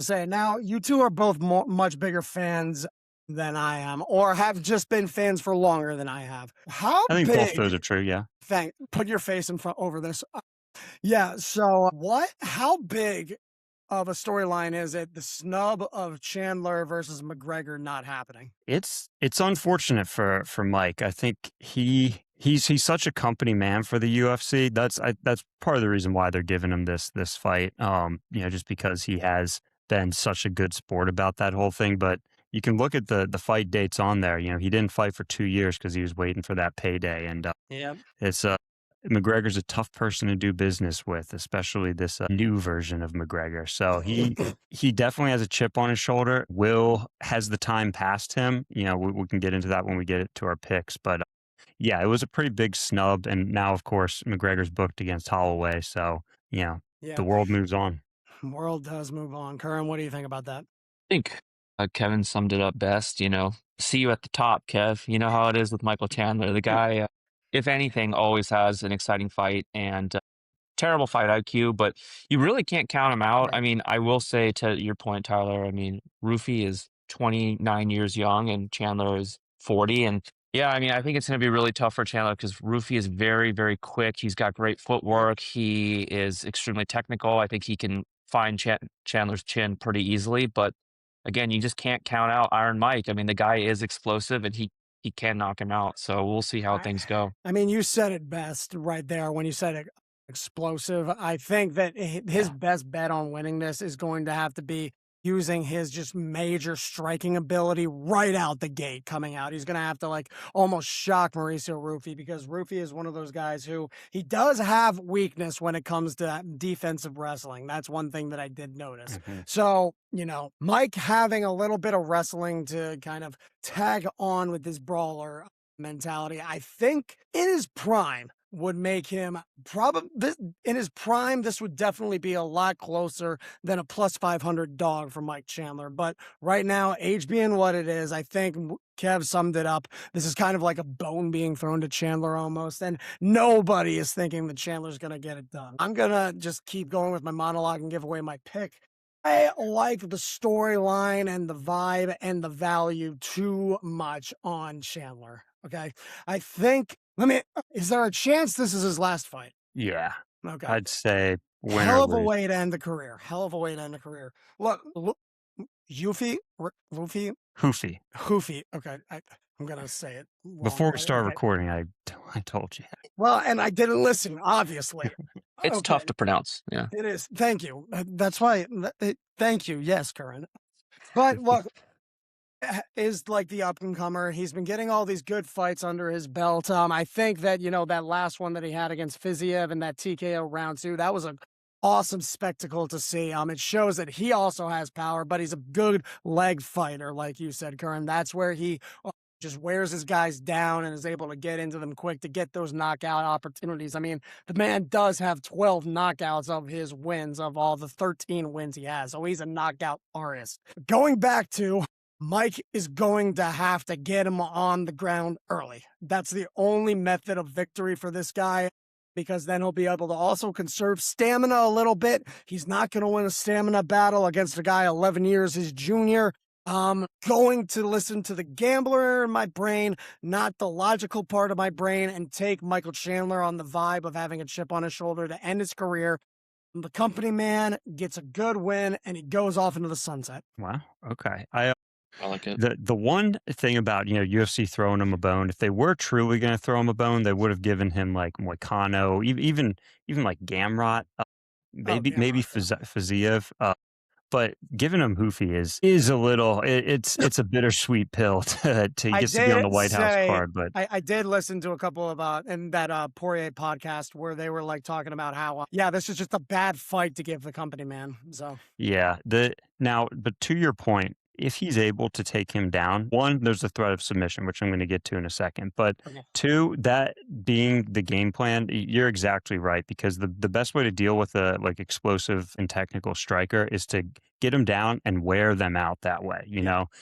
Say now, you two are both much bigger fans than I am, or have just been fans for longer than I have. How I think both those big? are true. Yeah. Put your face in front over this. Yeah. So, what? How big of a storyline is it? The snub of Chandler versus McGregor not happening. It's unfortunate for Mike. I think he's such a company man for the UFC. That's part of the reason why they're giving him this fight. Just because he has been such a good sport about that whole thing. But you can look at the fight dates on there. He didn't fight for 2 years because he was waiting for that payday, and Yeah. it's McGregor's a tough person to do business with, especially this new version of McGregor. So he definitely has a chip on his shoulder. Will has the time passed him. We can get into that when we get to our picks. But yeah, it was a pretty big snub, and now of course McGregor's booked against Holloway. So Yeah. the world moves on. World does move on. Curran, what do you think about that? Think Kevin summed it up best. See you at the top, Kev. You know how it is with Michael Chandler. The guy, if anything, always has an exciting fight and terrible fight IQ, but you really can't count him out. I Right. mean, I will say to your point, Tyler, I mean, Rufi is 29 years young and Chandler is 40. And yeah, I mean, I think it's going to be really tough for Chandler because Rufi is very, very quick. He's got great Yep. footwork. He is extremely technical. I think he can find Chandler's chin pretty easily. But again, you just can't count out Iron Mike. I mean, the guy is explosive and he can knock him out. So we'll see how I, things go. I mean, you said it best right there when you said explosive. I think that his Yeah. best bet on winning this is going to have to be using his just major striking ability right out the gate coming out. He's going to have to like almost shock Mauricio Ruffy because Ruffy is one of those guys who he does have weakness when it comes to defensive wrestling. That's one thing that I did notice. Mhm. So, Mike having a little bit of wrestling to kind of tag on with this brawler mentality, I think in his prime would make him probably in his prime. This would definitely be a lot closer than a plus 500 dog for Mike Chandler. But right now, age being what it is, I think Kev summed it up. This is kind of like a bone being thrown to Chandler almost. And nobody is thinking that Chandler's going to get it done. I'm going to just keep going with my monologue and give away my pick. I like the storyline and the vibe and the value too much on Chandler. Okay. I think, is there a chance this is his last fight? Yeah, Okay. I'd say win or Hell of a lose. way to end the career. Hell of a way to end the career. Look, Luffy, Hoofy. Hoofy. Okay. I'm going to say it wrong. Before we start Okay. recording, I told you. Well, and I didn't listen, obviously. It's Okay. tough to pronounce. Yeah. It is. Thank you. That's why. Thank you. Yes, Curran. But look, is like the up and comer. He's been getting all these good fights under his belt. I think that that last one that he had against Fiziev in that TKO round two, that was an awesome spectacle to see. It shows that he also has power, but he's a good leg fighter, like you said, Curran. That's where he just wears his guys down and is able to get into them quick to get those knockout opportunities. I mean, the man does have 12 knockouts of his wins, of all the 13 wins he has. So he's a knockout artist. Going back to Mike is going to have to get him on the ground early. That's the only method of victory for this guy, because then he'll be able to also conserve stamina a little bit. He's not going to win a stamina battle against a guy 11 years his junior. Going to listen to the gambler in my brain, not the logical part of my brain, and take Michael Chandler on the vibe of having a chip on his shoulder to end his career. The company man gets a good win and he goes off into the sunset. Wow. Okay. I like it. The one thing about UFC throwing him a bone, if they were truly going to throw him a bone, they would have given him like Moicano, even like Gamrot, Oh, maybe Gamrot, yeah. Fiziev. But giving him Hoofy is a little. It's a bittersweet pill to he I gets to be on the did White House say card, but I did listen to a couple of in that Poirier podcast where they were like talking about how this is just a bad fight to give the company man. So yeah. But to your point, if he's able to take him down, one, there's a threat of submission, which I'm going to get to in a second. But okay. two, that being the game plan, you're exactly right, because the best way to deal with a like explosive and technical striker is to get them down and wear them out that way.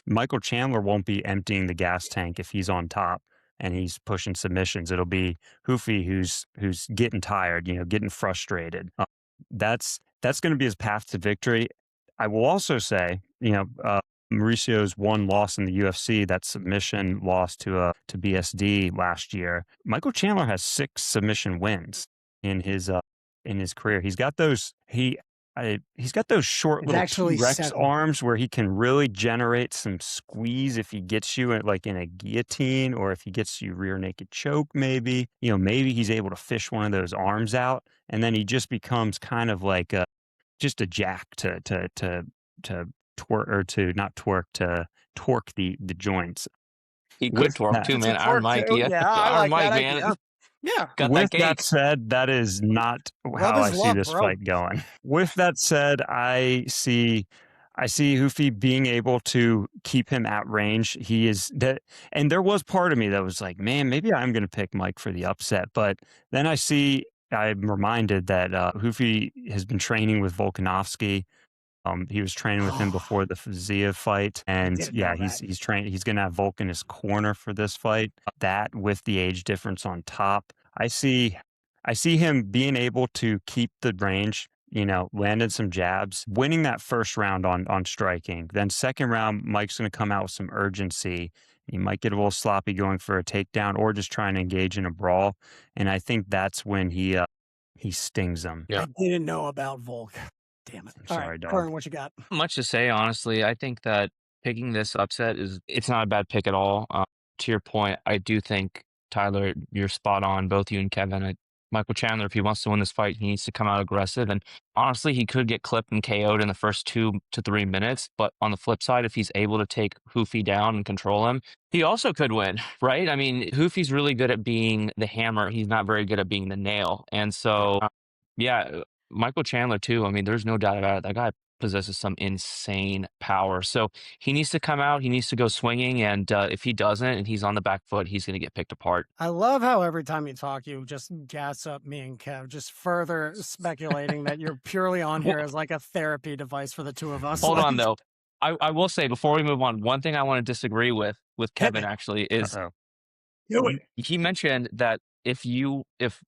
Michael Chandler won't be emptying the gas tank if he's on top and he's pushing submissions. It'll be Hoofy who's getting tired, getting frustrated. That's going to be his path to victory. I will also say, Mauricio's one loss in the UFC, that submission loss to BSD last year. Michael Chandler has 6 submission wins in his career. He's got those short It's little actually T-Rex 7. arms where he can really generate some squeeze if he gets you like in a guillotine, or if he gets you rear naked choke, maybe. Maybe he's able to fish one of those arms out, and then he just becomes kind of like just a jack to twerk, or to not twerk, to torque the joints. He With could torque that too, To man. Iron torque Mike, too. yeah. Yeah, I Iron like that Mike, man. idea. Yeah. Got that with that cake. said, that is not Love how is I see love, this bro. fight going. With that said, I see Hoofy being able to keep him at range. He is that, and there was part of me that was like, man, maybe I'm going to pick Mike for the upset. But then I'm reminded that Hoofy has been training with Volkanovski. He was training with him before the Faziev fight, I and didn't yeah, know that. he's trained. He's going to have Volk in his corner for this fight. That, with the age difference on top, I see him being able to keep the range. Landing some jabs, winning that first round on striking. Then second round, Mike's going to come out with some urgency. He might get a little sloppy going for a takedown, or just trying to engage in a brawl. And I think that's when he stings him. Yeah. I didn't know about Volk. Damn it. I'm All sorry, right, dog. Curran, what you got? Much to say, honestly. I think that picking this upset it's not a bad pick at all. To your point, I do think, Tyler, you're spot on, both you and Kevin. Michael Chandler, if he wants to win this fight, he needs to come out aggressive. And honestly, he could get clipped and KO'd in the first 2 to 3 minutes. But on the flip side, if he's able to take Hoofy down and control him, he also could win, right? I mean, Hoofy's really good at being the hammer. He's not very good at being the nail. And so, yeah, Michael Chandler too. I mean, there's no doubt about it. That guy possesses some insane power. So he needs to come out. He needs to go swinging. And if he doesn't, and he's on the back foot, he's going to get picked apart. I love how every time you talk, you just gas up me and Kev, just further speculating that you're purely on here as like a therapy device for the two of us. Hold Like, on, though. I will say, before we move on, one thing I want to disagree with Kevin, me. actually, is Uh-oh. Do it. he mentioned that if you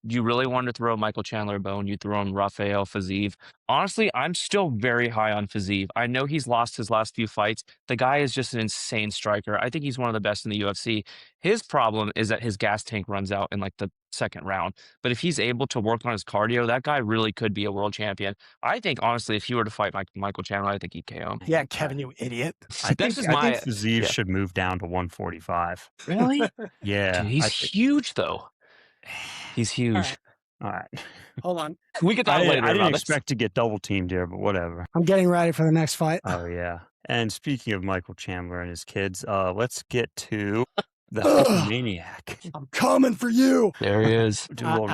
really wanted to throw Michael Chandler a bone, you throw him Rafael Fiziev. Honestly, I'm still very high on Fiziev. I know he's lost his last few fights. The guy is just an insane striker. I think he's one of the best in the UFC. His problem is that his gas tank runs out in like the second round. But if he's able to work on his cardio, that guy really could be a world champion. I think, honestly, if he were to fight Michael Chandler, I think he'd KO him. Yeah, Kevin, you idiot. I That's think just I think my Fiziev yeah. should move down to 145. Really? Yeah, Dude, he's I think. huge, though. He's huge. All right. Hold on. We could talk later I didn't about this. expect to get double teamed here, but whatever. I'm getting ready for the next fight. Oh yeah. And speaking of Michael Chandler and his kids, let's get to the Maniac. I'm coming for you. There he is. Do a little